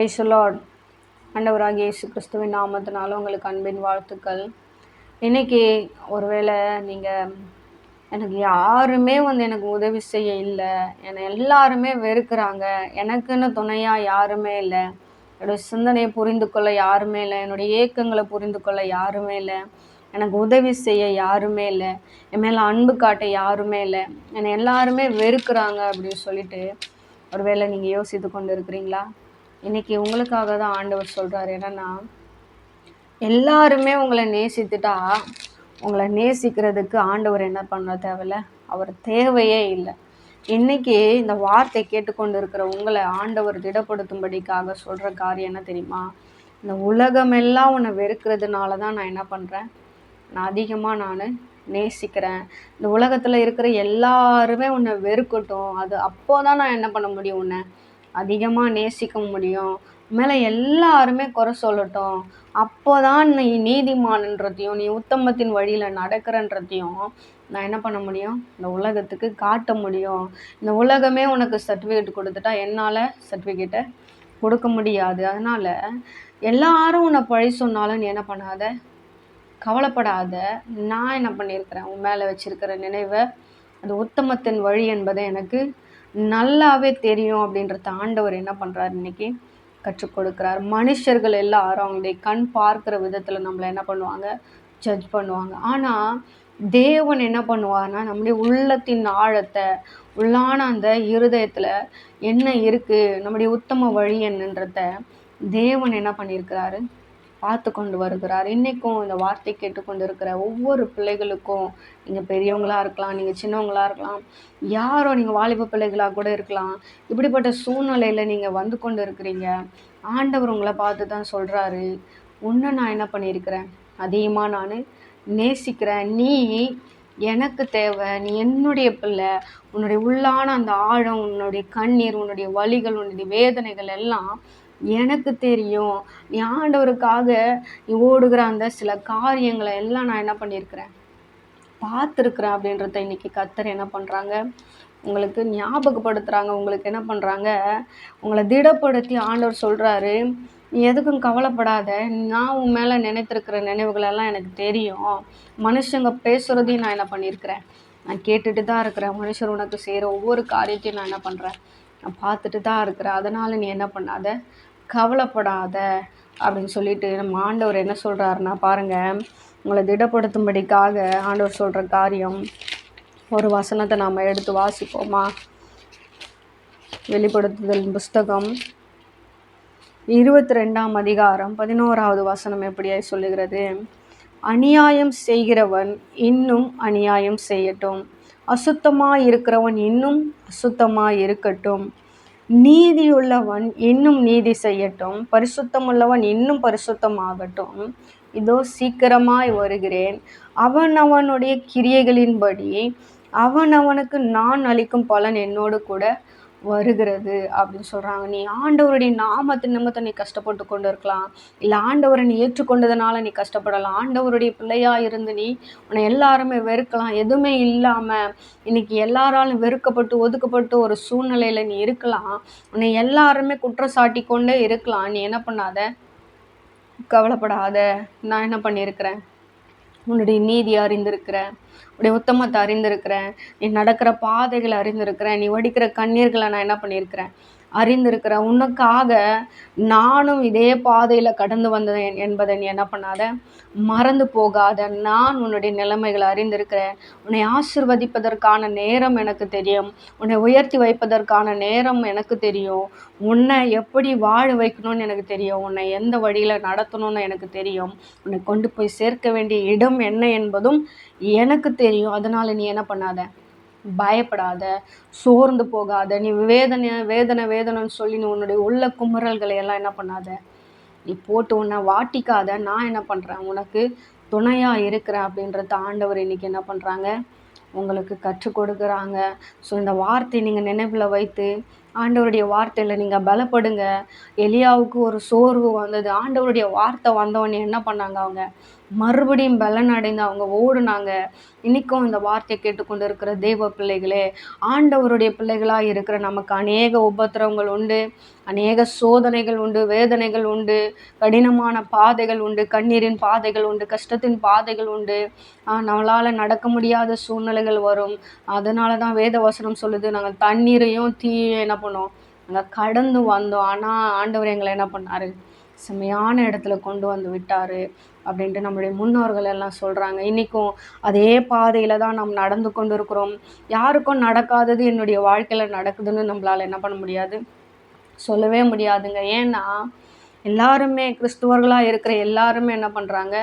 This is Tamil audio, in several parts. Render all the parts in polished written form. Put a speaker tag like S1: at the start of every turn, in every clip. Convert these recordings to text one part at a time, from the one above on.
S1: Praise the Lord. ஆண்டவராகிய இயேசு கிறிஸ்துவின் நாமத்தினால உங்களுக்கு அன்பின் வாழ்த்துக்கள். இன்னைக்கு ஒருவேளை நீங்கள் எனக்கு யாருமே எனக்கு உதவி செய்ய இல்லை, என்னை எல்லாருமே வெறுக்கிறாங்க, எனக்குன்னு துணையாக யாருமே இல்லை, என்னுடைய சிந்தனையை புரிந்து கொள்ள யாருமே இல்லை, என்னுடைய ஏக்கங்களை புரிந்து கொள்ள யாருமே இல்லை, எனக்கு உதவி செய்ய யாருமே இல்லை, என் மேலே அன்பு காட்ட யாருமே இல்லை, என்னை எல்லாருமே வெறுக்கிறாங்க அப்படின்னு சொல்லிட்டு ஒருவேளை நீங்கள் யோசித்து கொண்டு இருக்கிறீங்களா? இன்னைக்கு உங்களுக்காக தான் ஆண்டவர் சொல்கிறார். என்னன்னா, எல்லாருமே உங்களை நேசித்துட்டா உங்களை நேசிக்கிறதுக்கு ஆண்டவர் என்ன பண்ண தேவையில்ல, அவர் தேவையே இல்லை. இன்னைக்கு இந்த வார்த்தை கேட்டுக்கொண்டு இருக்கிற உங்களை ஆண்டவர் திடப்படுத்தும்படிக்காக சொல்கிற காரியம் என்ன தெரியுமா? இந்த உலகமெல்லாம் உன்னை வெறுக்கிறதுனால தான் நான் என்ன பண்ணுறேன், நான் அதிகமாக நேசிக்கிறேன். இந்த உலகத்தில் இருக்கிற எல்லாருமே உன்னை வெறுக்கட்டும், அது அப்போ தான் நான் என்ன பண்ண முடியும், உன்னை அதிகமாக நேசிக்க முடியும். மேலே எல்லாருமே குறை சொல்லட்டும், அப்போ தான் நீ நீதிமான்ன்றதையும் நீ உத்தமத்தின் வழியில் நடக்கிறன்றதையும் நான் என்ன பண்ண முடியும், இந்த உலகத்துக்கு காட்ட முடியும். இந்த உலகமே உனக்கு சர்டிஃபிகேட் கொடுத்துட்டா என்னால் சர்டிஃபிகேட்டை கொடுக்க முடியாது. அதனால் எல்லாரும் உன்னை பழி சொன்னாலும் நீ என்ன பண்ணாத, கவலைப்படாத. நான் என்ன பண்ணியிருக்கிறேன், உன் மேலே வச்சிருக்கிற நினைவை, அது உத்தமத்தின் வழி என்பதை எனக்கு நல்லாவே தெரியும் அப்படின்றத ஆண்டவர் என்ன பண்ணுறாரு, இன்னைக்கு கற்றுக் கொடுக்குறார். மனுஷர்கள் எல்லாரும் அவங்களுடைய கண் பார்க்குற விதத்தில் நம்மளை என்ன பண்ணுவாங்க, ஜட்ஜ் பண்ணுவாங்க. ஆனால் தேவன் என்ன பண்ணுவார்னா, நம்முடைய உள்ளத்தின் ஆழத்தை, உள்ளான அந்த இருதயத்தில் என்ன இருக்குது, நம்முடைய உத்தம வழி என்னன்றத தேவன் என்ன பண்ணியிருக்கிறாரு, பார்த்து கொண்டு வருகிறார். இன்றைக்கும் இந்த வார்த்தை கேட்டுக்கொண்டு இருக்கிற ஒவ்வொரு பிள்ளைகளுக்கும், நீங்கள் பெரியவங்களாக இருக்கலாம், நீங்கள் சின்னவங்களாக இருக்கலாம், யாரோ நீங்கள் வாலிப பிள்ளைகளாக கூட இருக்கலாம், இப்படிப்பட்ட சூழ்நிலையில் நீங்கள் வந்து கொண்டு இருக்கிறீங்க. ஆண்டவர் உங்களை பார்த்து தான் சொல்கிறாரு, உன்னை நான் என்ன பண்ணியிருக்கிறேன், அதிகமாக நான் நேசிக்கிறேன், நீ எனக்கு தேவை, நீ என்னுடைய பிள்ளை, உன்னுடைய உள்ளான அந்த ஆழம், உன்னுடைய கண்ணீர், உன்னுடைய வலிகள், உன்னுடைய வேதனைகள் எல்லாம் எனக்கு தெரியும். நீ ஆண்டவருக்காக நீ ஓடுகிற அந்த சில காரியங்களை எல்லாம் நான் என்ன பண்ணியிருக்கிறேன், பார்த்துருக்குறேன் அப்படின்றத இன்னைக்கு கர்த்தர் என்ன பண்ணுறாங்க, உங்களுக்கு ஞாபகப்படுத்துகிறாங்க. உங்களுக்கு என்ன பண்ணுறாங்க, உங்களை திடப்படுத்தி ஆண்டவர் சொல்கிறாரு, நீ எதுக்கும் கவலைப்படாத, நான் உன் மேலே நினைத்திருக்கிற நினைவுகளெல்லாம் எனக்கு தெரியும். மனுஷங்க பேசுகிறதையும் நான் என்ன பண்ணியிருக்கிறேன், நான் கேட்டுட்டு தான் இருக்கிறேன். மனுஷர் உனக்கு செய்கிற ஒவ்வொரு காரியத்தையும் நான் என்ன பண்ணுறேன், நான் பார்த்துட்டு தான் இருக்கிறேன். அதனால் நீ என்ன பண்ணாத, கவலைப்படாத அப்படின்னு சொல்லிட்டு நம்ம ஆண்டவர் என்ன சொல்கிறாருன்னா, பாருங்கள், உங்களை திடப்படுத்தும்படிக்காக ஆண்டவர் சொல்கிற காரியம். ஒரு வசனத்தை நாம் எடுத்து வாசிப்போமா? வெளிப்படுத்துதல் புஸ்தகம் 22ஆம் அதிகாரம் 11வது வசனம் எப்படியாய் சொல்லுகிறது, அநியாயம் செய்கிறவன் இன்னும் அநியாயம் செய்யட்டும், அசுத்தமாக இருக்கிறவன் இன்னும் அசுத்தமாக இருக்கட்டும், நீதியுள்ளவன் இன்னும் நீதி செய்யட்டும், பரிசுத்தமுள்ளவன் இன்னும் பரிசுத்தமாகட்டும், இதோ சீக்கிரமாய் வருகிறேன், அவனுடைய கிரியைகளின்படி அவனுக்கு நான் அளிக்கும் பலன் என்னோடு கூட வருகிறது அப்படின்னு சொல்கிறாங்க. நீ ஆண்டவருடைய நாமத்தின் நிமித்தம் நீ கஷ்டப்பட்டு கொண்டு இருக்கலாம், இல்லை ஆண்டவரை நீ ஏற்றுக்கொண்டதுனால நீ கஷ்டப்படலாம், ஆண்டவருடைய பிள்ளையாக இருந்து நீ உன்னை எல்லாருமே வெறுக்கலாம், எதுவுமே இல்லாமல் இன்னைக்கு எல்லாராலும் வெறுக்கப்பட்டு ஒதுக்கப்பட்டு ஒரு சூழ்நிலையில் நீ இருக்கலாம், உன்னை எல்லாருமே குற்றம் சாட்டி கொண்டே இருக்கலாம். நீ என்ன பண்ணாத, கவலைப்படாத, நான் என்ன பண்ணியிருக்கிறேன், உன்னுடைய நீதி அறிந்திருக்கிறேன், உன்னுடைய உத்தமத்தை அறிந்திருக்கிறேன், நீ நடக்கிற பாதைகளை அறிந்திருக்கிறேன், நீ வடிக்கிற கண்ணீர்களை நான் என்ன பண்ணியிருக்கிறேன், அறிந்திருக்கிறேன். உனக்காக நானும் இதே பாதையில் கடந்து வந்தேன் என்பதை நீ என்ன பண்ணாத, மறந்து போகாத. நான் உன்னுடைய நிலைமைகளை அறிந்திருக்கிறேன். உன்னை ஆசிர்வதிப்பதற்கான நேரம் எனக்கு தெரியும், உன்னை உயர்த்தி வைப்பதற்கான நேரம் எனக்கு தெரியும், உன்னை எப்படி வாழ வைக்கணும்னு எனக்கு தெரியும், உன்னை எந்த வழியில் நடத்தணும்னு எனக்கு தெரியும், உன்னை கொண்டு போய் சேர்க்க வேண்டிய இடம் என்ன என்பதும் எனக்கு தெரியும். அதனால் நீ என்ன பண்ணாத, பயப்படாத, சோர்ந்து போகாத, நீ வேதனை வேதனை வேதனைன்னு சொல்லி நீ உன்னுடைய உள்ள குமுறல்களை எல்லாம் என்ன பண்ணாத, நீ போட்டு உன்னை வாட்டிக்காத. நான் என்ன பண்ணுறேன், உனக்கு துணையாக இருக்கிறேன் அப்படின்றத ஆண்டவர் இன்றைக்கி என்ன பண்ணுறாங்க, உங்களுக்கு கற்றுக் கொடுக்குறாங்க. ஸோ இந்த வார்த்தை நீங்கள் நினைவில் வைத்து ஆண்டவருடைய வார்த்தையில நீங்க பலப்படுங்க. எலியாவுக்கு ஒரு சோர்வு வந்தது. ஆண்டவருடைய வார்த்தை வந்தோனே என்ன பண்ணாங்க அவங்க? மறுபடியும் பலன் அடைந்து அவங்க ஓடுனாங்க. இன்னைக்கும் இந்த வார்த்தையை கேட்டுக்கொண்டு இருக்கிற தேவ பிள்ளைகளே, ஆண்டவருடைய பிள்ளைகளா இருக்கிற நமக்கு அநேக உபத்திரவங்கள் உண்டு, அநேக சோதனைகள் உண்டு, வேதனைகள் உண்டு, கடினமான பாதைகள் உண்டு, கண்ணீரின் பாதைகள் உண்டு, கஷ்டத்தின் பாதைகள் உண்டு. நம்மளால நடக்க முடியாத சூழ்நிலைகள் வரும். அதனால தான் வேத வசனம் சொல்லுது, நாங்கள் தண்ணீரையும் தீயையும் என்ன பண்ணோம்? நாங்கள் கடந்து வந்தோம். ஆனால் ஆண்டவர் எங்களை என்ன பண்ணாரு? செம்மையான இடத்துல கொண்டு வந்து விட்டாரு அப்படின்ட்டு நம்மளுடைய முன்னோர்கள் எல்லாம் சொல்கிறாங்க. இன்றைக்கும் அதே பாதையில் தான் நாம் நடந்து கொண்டு இருக்கிறோம். யாருக்கும் நடக்காதது என்னுடைய வாழ்க்கையில் நடக்குதுன்னு நம்மளால் என்ன பண்ண முடியாது? சொல்லவே முடியாதுங்க. ஏன்னா எல்லாருமே கிறிஸ்துவர்களாக இருக்கிற எல்லாருமே என்ன பண்ணுறாங்க?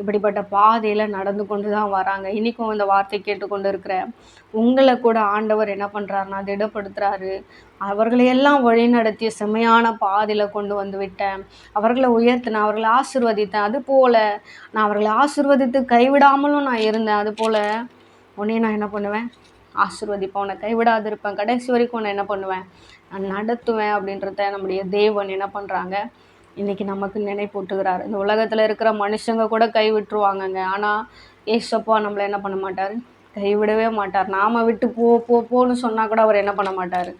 S1: இப்படிப்பட்ட பாதையில் நடந்து கொண்டு தான் வராங்க. இன்றைக்கும் இந்த வார்த்தை கேட்டுக்கொண்டு இருக்கிற உங்களை கூட ஆண்டவர் என்ன பண்ணுறாருன்னா திடப்படுத்துகிறாரு. அவர்களையெல்லாம் வழிநடத்திய செம்மையான பாதையில் கொண்டு வந்து விட்டேன். அவர்களை உயர்த்தினேன், அவர்களை ஆசீர்வதித்தேன். அதுபோல் நான் அவர்களை ஆசீர்வதித்து கைவிடாமலும் நான் இருந்தேன். அதுபோல் உன்னையும் நான் என்ன பண்ணுவேன்? ஆசீர்வதிப்பேன். உன்னை கைவிடாதிருப்பேன். கடைசி வரைக்கும் உன்னை என்ன பண்ணுவேன்? நான் நடத்துவேன் அப்படின்றத நம்முடைய தேவன் என்ன பண்ணுறாங்க? இன்றைக்கி நமக்கு நினைப்பூட்டுகிறார். இந்த உலகத்தில் இருக்கிற மனுஷங்க கூட கைவிட்டுருவாங்கங்க. ஆனால் ஏசப்பா நம்மளை என்ன பண்ண மாட்டார்? கைவிடவே மாட்டார். நாம் விட்டு போன்னு சொன்னால் கூட அவர் என்ன பண்ண மாட்டார்?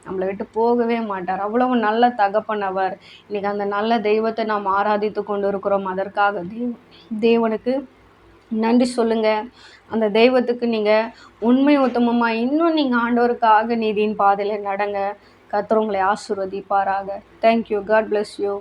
S1: நம்மளை விட்டு போகவே மாட்டார். அவ்வளவு நல்ல தகப்பன் அவர். இன்றைக்கி அந்த நல்ல தெய்வத்தை நாம் ஆராதித்து கொண்டு இருக்கிறோம். அதற்காக தேவனுக்கு நன்றி சொல்லுங்கள். அந்த தெய்வத்துக்கு நீங்கள் உண்மை உத்தமமாக இன்னும் நீங்கள் ஆண்டவருக்காக நீதியின் பாதையில் நடங்க. கர்த்தர் உங்களை ஆசீர்வதிப்பாராக. தேங்க்யூ. God bless you.